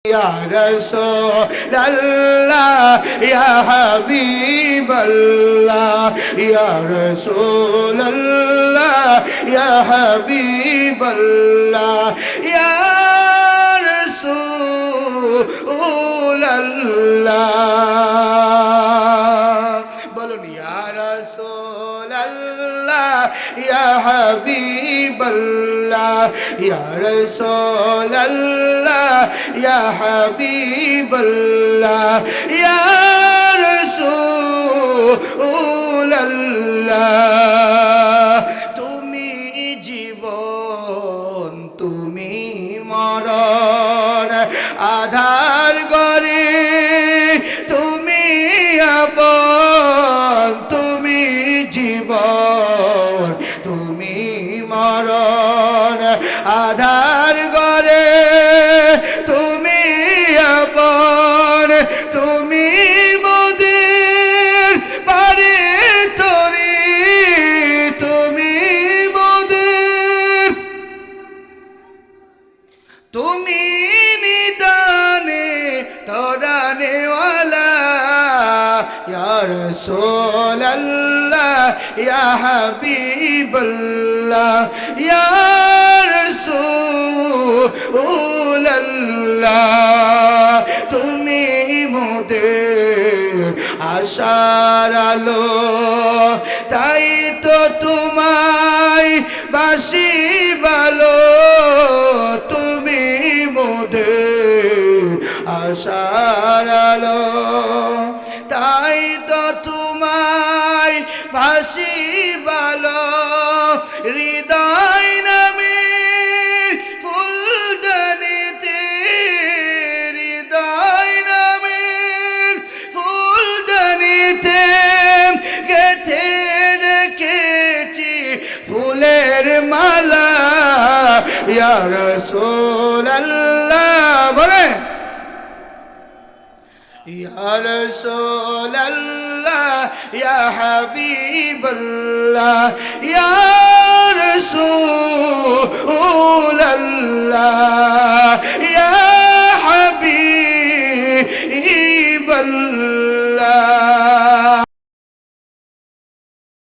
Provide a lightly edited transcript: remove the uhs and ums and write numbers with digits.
Ya Rasulallah, Ya Habiballah, Ya Rasulallah, Ya Habiballah, Ya Rasulallah. Bolun Ya Rasulallah, Ya Habiballah, Ya Rasulallah, Ya Habiballah, Ya Rasulallah. তুমি জীবন, তুমি মরণ, আধার গরে তুমি আপন, তুমি জীবন, তুমি মরণ, আধার গরে তুমি আপন, তুমি মোদের পারে তরি, তুমি মোদের, তুমি নিদানে তরানেওয়ালা। ইয়া রাসূলাল্লাহ, ইয়া হাবিবাল্লাহ, ইয়া রাসূলাল্লাহ। তুমি মোদের আশার আলো, তাই তো তোমায় বাসি ভালো। তুমি মোদের আশার আলো, তাই তো তোমায় বাসি ভালো। হৃদয় নামের ফুলদানিতে, হৃদয় নামের ফুলদানিতে গেথে রেখেছি ফুলের মালা। ইয়া রাসূলাল্লাহ, বলে ইয়া রাসূলাল্লাহ, ইয়া হাবিবাল্লাহ, ইয়া রাসূলাল্লাহ।